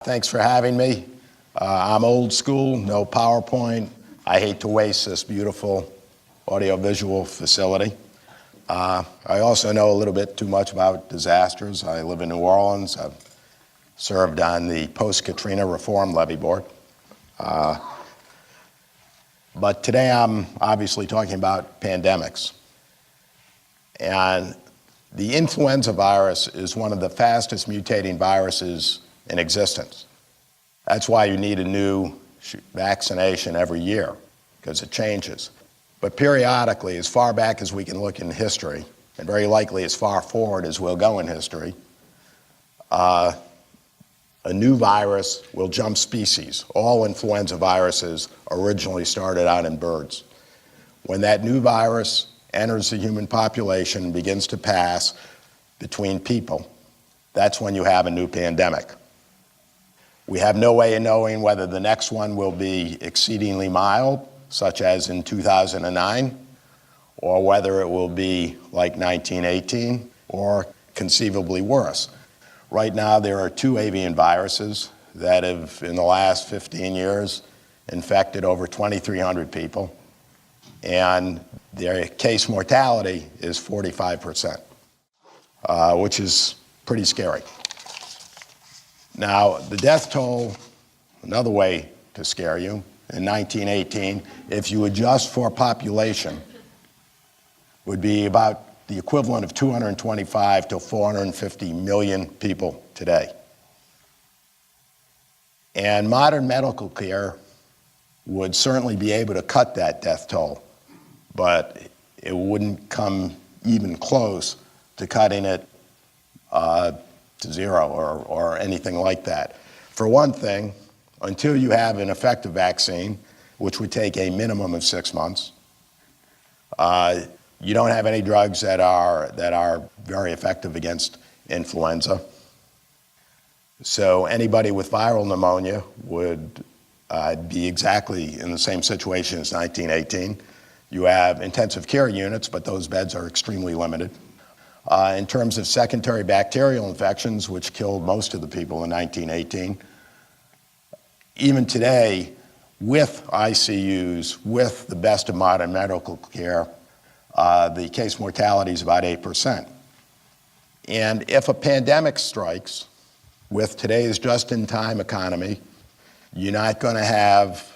Thanks for having me. I'm old school, no PowerPoint. I hate to waste this beautiful audiovisual facility. I also know a little bit too much about disasters. I live in New Orleans. I've served on the post-Katrina Reform Levy Board. But today I'm obviously talking about pandemics. And the influenza virus is one of the fastest mutating viruses in existence. That's why you need a new vaccination every year, because it changes. But periodically, as far back as we can look in history, and very likely as far forward as we'll go in history, a new virus will jump species. All influenza viruses originally started out in birds. When that new virus enters the human population and begins to pass between people, that's when you have a new pandemic. We have no way of knowing whether the next one will be exceedingly mild, such as in 2009, or whether it will be like 1918, or conceivably worse. Right now, there are 2 avian viruses that have, in the last 15 years, infected over 2,300 people, and their case mortality is 45%, which is pretty scary. Now, the death toll, another way to scare you, in 1918, if you adjust for population, would be about the equivalent of 225 to 450 million people today. And modern medical care would certainly be able to cut that death toll, but it wouldn't come even close to cutting it to zero or anything like that. For one thing, until you have an effective vaccine, which would take a minimum of 6 months, you don't have any drugs that are very effective against influenza. So anybody with viral pneumonia would be exactly in the same situation as 1918. You have intensive care units, but those beds are extremely limited. In terms of secondary bacterial infections, which killed most of the people in 1918, even today, with ICUs, with the best of modern medical care, the case mortality is about 8%. And if a pandemic strikes, with today's just-in-time economy, you're not going to have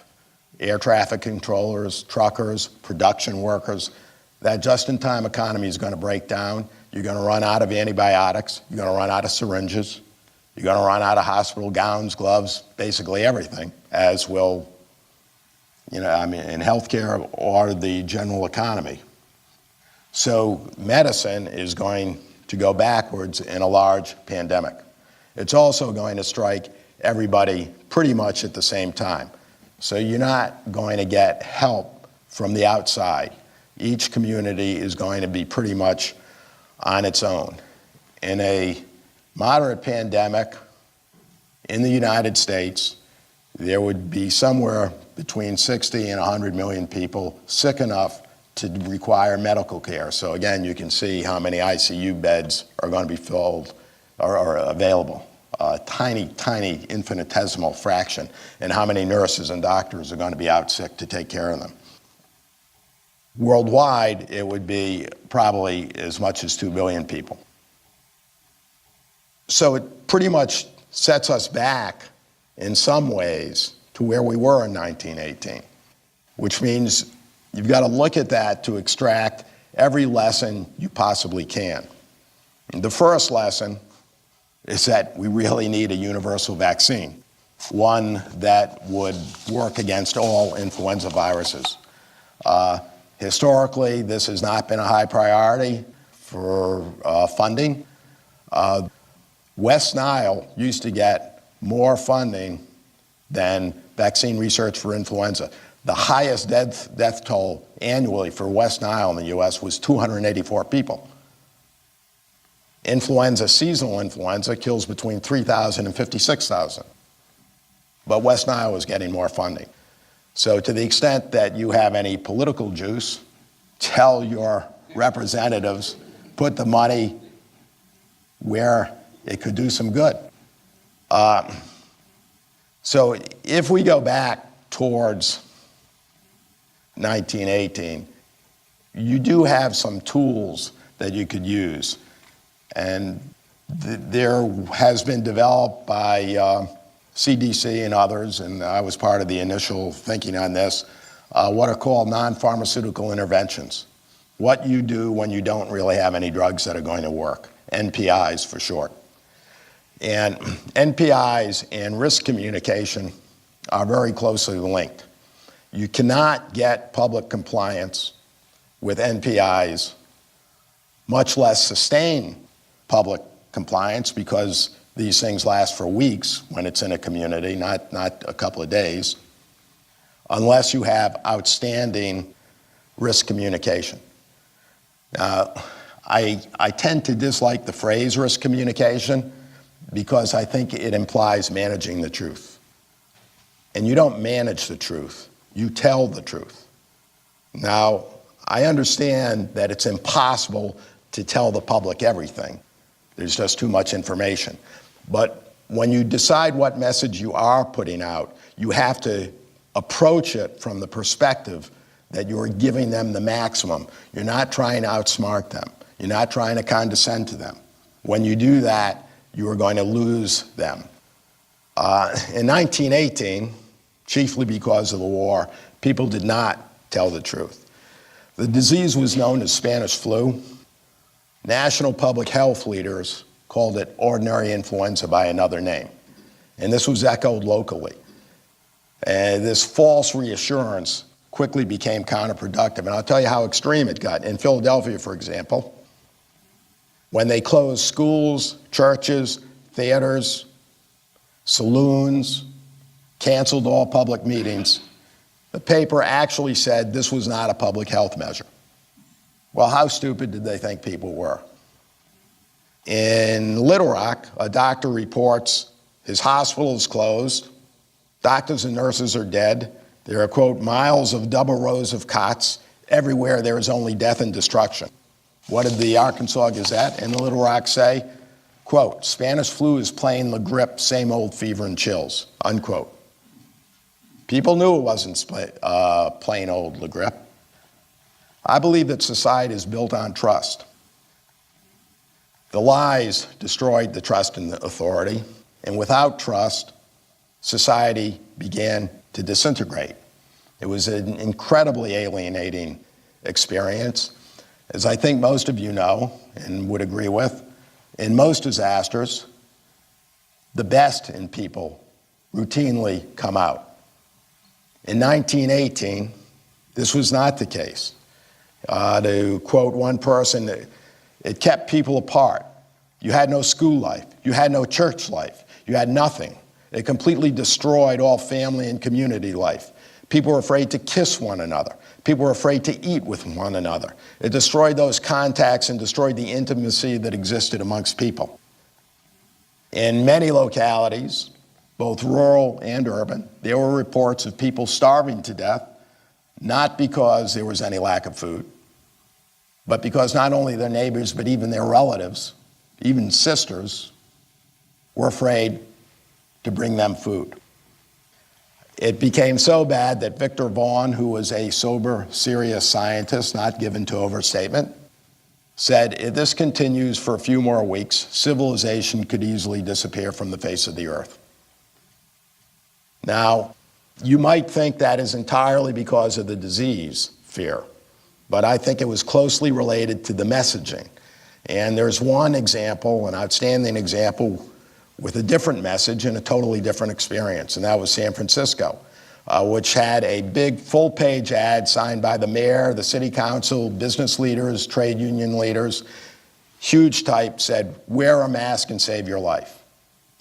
air traffic controllers, truckers, production workers. That just-in-time economy is going to break down. You're going to run out of antibiotics. You're going to run out of syringes. You're going to run out of hospital gowns, gloves, basically everything, as will, in healthcare or the general economy. So medicine is going to go backwards in a large pandemic. It's also going to strike everybody pretty much at the same time. So you're not going to get help from the outside. Each community is going to be pretty much on its own. In a moderate pandemic in the United States, there would be somewhere between 60 and 100 million people sick enough to require medical care. So again, you can see how many ICU beds are going to be filled or available. A tiny, tiny infinitesimal fraction, and how many nurses and doctors are going to be out sick to take care of them. Worldwide, it would be probably as much as 2 billion people. So it pretty much sets us back in some ways to where we were in 1918, which means you've got to look at that to extract every lesson you possibly can. The first lesson is that we really need a universal vaccine, one that would work against all influenza viruses. Historically, this has not been a high priority for funding. West Nile used to get more funding than vaccine research for influenza. The highest death toll annually for West Nile in the US was 284 people. Influenza, seasonal influenza, kills between 3,000 and 56,000. But West Nile was getting more funding. So to the extent that you have any political juice, tell your representatives, put the money where it could do some good. So if we go back towards 1918, you do have some tools that you could use. And there has been developed by CDC and others, and I was part of the initial thinking on this, what are called non-pharmaceutical interventions. What you do when you don't really have any drugs that are going to work, NPIs for short. And NPIs and risk communication are very closely linked. You cannot get public compliance with NPIs, much less sustain public compliance, because these things last for weeks when it's in a community, not a couple of days, unless you have outstanding risk communication. I tend to dislike the phrase risk communication because I think it implies managing the truth. And you don't manage the truth, you tell the truth. Now, I understand that it's impossible to tell the public everything. There's just too much information. But when you decide what message you are putting out, you have to approach it from the perspective that you're giving them the maximum. You're not trying to outsmart them. You're not trying to condescend to them. When you do that, you are going to lose them. In 1918, chiefly because of the war, people did not tell the truth. The disease was known as Spanish flu. National public health leaders called it ordinary influenza by another name. And this was echoed locally. And this false reassurance quickly became counterproductive. And I'll tell you how extreme it got. In Philadelphia, for example, when they closed schools, churches, theaters, saloons, canceled all public meetings, the paper actually said this was not a public health measure. Well, how stupid did they think people were? In Little Rock, a doctor reports his hospital is closed, doctors and nurses are dead, there are, quote, miles of double rows of cots, everywhere there is only death and destruction. What did the Arkansas Gazette in Little Rock say? Quote, Spanish flu is plain la grippe, same old fever and chills, unquote. People knew it wasn't plain old la grippe. I believe that society is built on trust. The lies destroyed the trust in the authority, and without trust, society began to disintegrate. It was an incredibly alienating experience. As I think most of you know and would agree with, in most disasters, the best in people routinely come out. In 1918, this was not the case. To quote one person, it kept people apart. You had no school life. You had no church life. You had nothing. It completely destroyed all family and community life. People were afraid to kiss one another. People were afraid to eat with one another. It destroyed those contacts and destroyed the intimacy that existed amongst people. In many localities, both rural and urban, there were reports of people starving to death, not because there was any lack of food, but because not only their neighbors, but even their relatives, even sisters, were afraid to bring them food. It became so bad that Victor Vaughan, who was a sober, serious scientist, not given to overstatement, said, if this continues for a few more weeks, civilization could easily disappear from the face of the earth. Now, you might think that is entirely because of the disease fear, but I think it was closely related to the messaging. And there's one example, an outstanding example, with a different message and a totally different experience, and that was San Francisco, which had a big full-page ad signed by the mayor, the city council, business leaders, trade union leaders. Huge type said, wear a mask and save your life.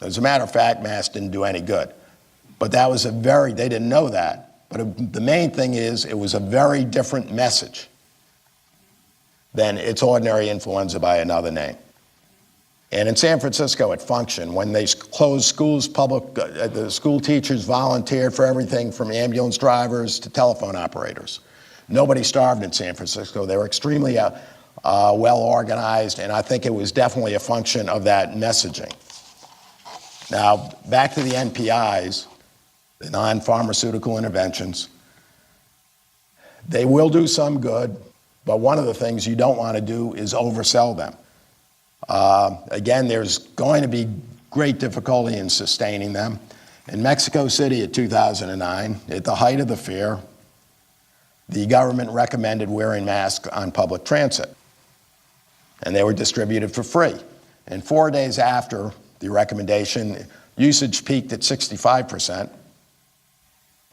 As a matter of fact, masks didn't do any good. But that was they didn't know that. But the main thing is, it was a very different message than it's ordinary influenza by another name. And in San Francisco, it functioned. When they closed schools, the school teachers volunteered for everything from ambulance drivers to telephone operators. Nobody starved in San Francisco. They were extremely well organized, and I think it was definitely a function of that messaging. Now, back to the NPIs, the non-pharmaceutical interventions. They will do some good, but one of the things you don't want to do is oversell them. Again, there's going to be great difficulty in sustaining them. In Mexico City in 2009, at the height of the fear, the government recommended wearing masks on public transit, and they were distributed for free. And 4 days after the recommendation, usage peaked at 65%,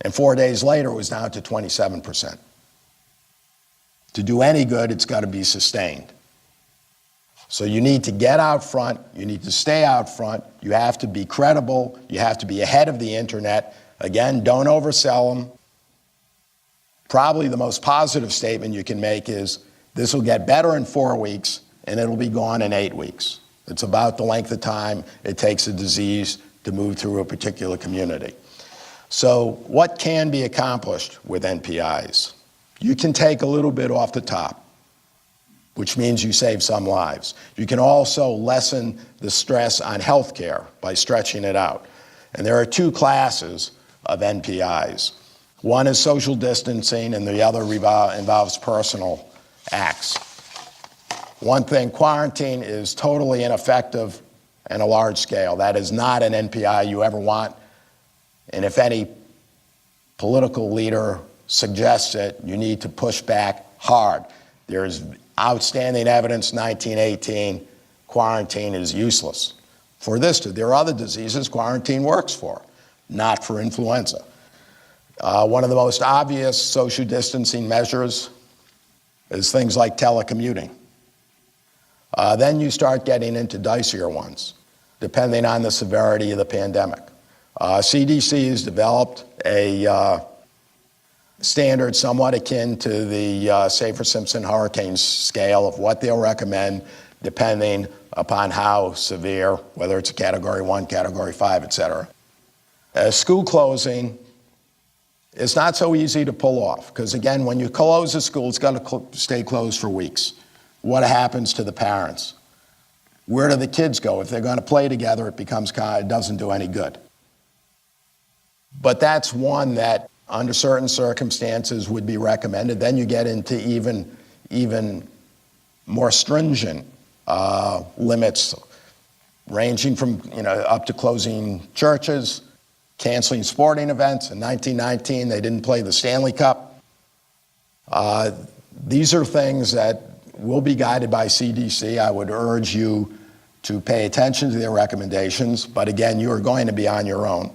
and 4 days later it was down to 27%. To do any good, it's got to be sustained. So you need to get out front, you need to stay out front, you have to be credible, you have to be ahead of the internet. Again, don't oversell them. Probably the most positive statement you can make is, this will get better in 4 weeks and it'll be gone in 8 weeks. It's about the length of time it takes a disease to move through a particular community. So what can be accomplished with NPIs? You can take a little bit off the top, which means you save some lives. You can also lessen the stress on healthcare by stretching it out. And there are two classes of NPIs. One is social distancing, and the other involves personal acts. One thing, quarantine is totally ineffective and a large scale. That is not an NPI you ever want. And if any political leader suggests it, you need to push back hard. There's outstanding evidence, 1918, quarantine is useless. There are other diseases quarantine works for, not for influenza. One of the most obvious social distancing measures is things like telecommuting. Then you start getting into dicier ones, depending on the severity of the pandemic. CDC has developed a standard somewhat akin to the Safer-Simpson hurricane scale of what they'll recommend depending upon how severe, whether it's a Category 1, Category 5, et cetera. School closing is not so easy to pull off because, again, when you close a school, it's got to stay closed for weeks. What happens to the parents? Where do the kids go? If they're going to play together, it doesn't do any good. But that's one that, under certain circumstances, would be recommended. Then you get into even more stringent limits, ranging from up to closing churches, canceling sporting events. In 1919, they didn't play the Stanley Cup. These are things that will be guided by CDC. I would urge you to pay attention to their recommendations, but again, you are going to be on your own.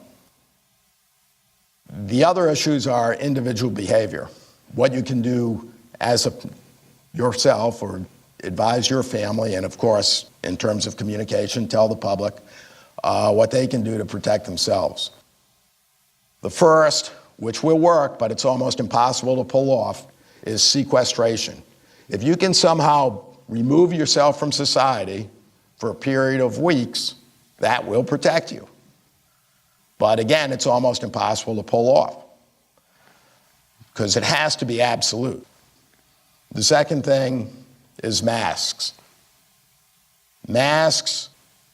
The other issues are individual behavior. What you can do as yourself or advise your family, and of course, in terms of communication, tell the public what they can do to protect themselves. The first, which will work, but it's almost impossible to pull off, is sequestration. If you can somehow remove yourself from society for a period of weeks, that will protect you. But again, it's almost impossible to pull off because it has to be absolute. The second thing is masks. Masks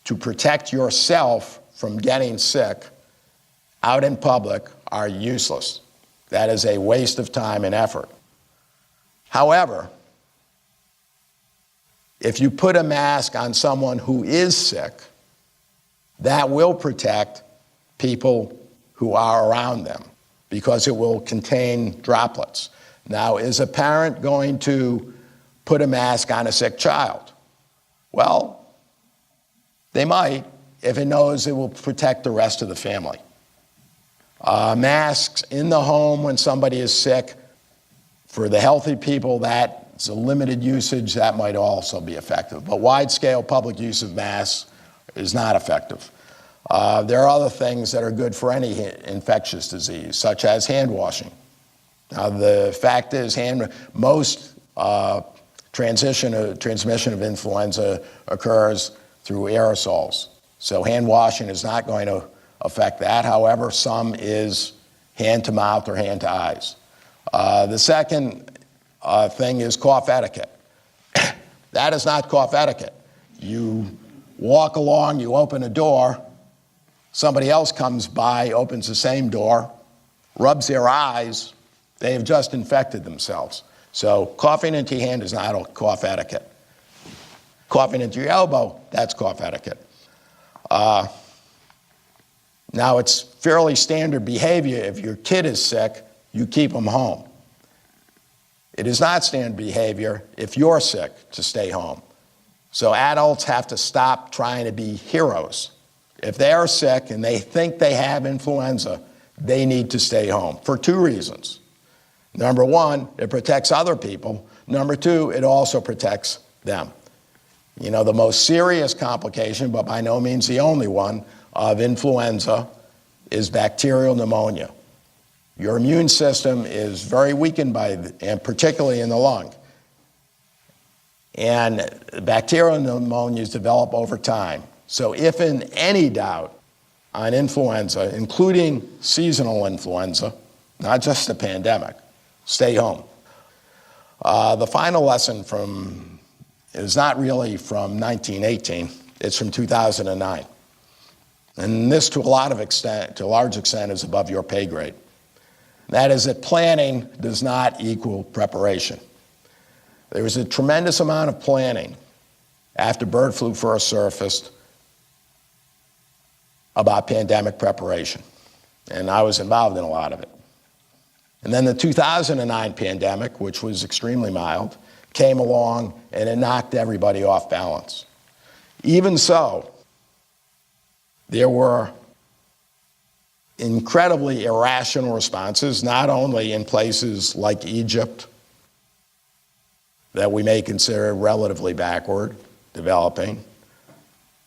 to protect yourself from getting sick out in public are useless. That is a waste of time and effort. However, if you put a mask on someone who is sick, that will protect people who are around them because it will contain droplets. Now, is a parent going to put a mask on a sick child? Well, they might if it knows it will protect the rest of the family. Masks in the home when somebody is sick, for the healthy people, that's a limited usage, that might also be effective. But wide-scale public use of masks is not effective. There are other things that are good for any infectious disease, such as hand washing. Now, the fact is, most transmission of influenza occurs through aerosols. So hand washing is not going to affect that. However, some is hand to mouth or hand to eyes. The second thing is cough etiquette. That is not cough etiquette. You walk along, you open a door, somebody else comes by, opens the same door, rubs their eyes, they have just infected themselves. So coughing into your hand is not cough etiquette. Coughing into your elbow, that's cough etiquette. Now, it's fairly standard behavior. If your kid is sick, you keep them home. It is not standard behavior if you're sick to stay home. So adults have to stop trying to be heroes. If they are sick and they think they have influenza, they need to stay home for two reasons. Number one, it protects other people. Number two, it also protects them. You know, the most serious complication, but by no means the only one, of influenza is bacterial pneumonia. Your immune system is very weakened and particularly in the lung. And bacterial pneumonias develop over time. So if in any doubt on influenza, including seasonal influenza, not just the pandemic, stay home. The final lesson is not really from 1918, it's from 2009. And this, to a large extent, is above your pay grade. That is that planning does not equal preparation. There was a tremendous amount of planning after bird flu first surfaced about pandemic preparation, and I was involved in a lot of it. And then the 2009 pandemic, which was extremely mild, came along and it knocked everybody off balance. Even so, there were incredibly irrational responses, not only in places like Egypt, that we may consider relatively backward developing,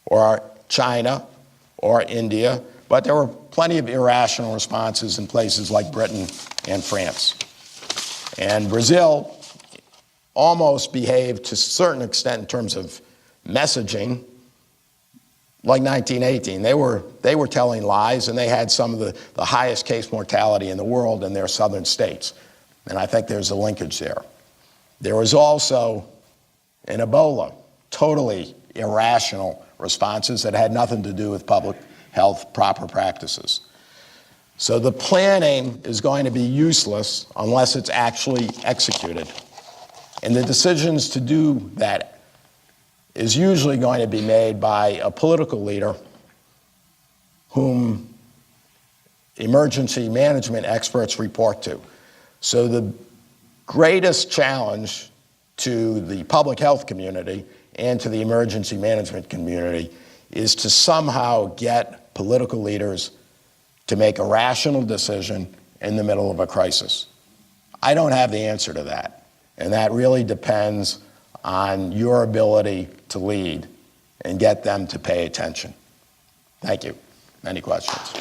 or China, or India, but there were plenty of irrational responses in places like Britain and France. And Brazil almost behaved to a certain extent in terms of messaging like 1918. They were telling lies, and they had some of the highest case mortality in the world in their southern states. And I think there's a linkage there. There was also, in Ebola, totally irrational responses that had nothing to do with public health proper practices. So the planning is going to be useless unless it's actually executed. And the decisions to do that is usually going to be made by a political leader whom emergency management experts report to. So the greatest challenge to the public health community and to the emergency management community is to somehow get political leaders to make a rational decision in the middle of a crisis. I don't have the answer to that, and that really depends on your ability to lead and get them to pay attention. Thank you. Any questions?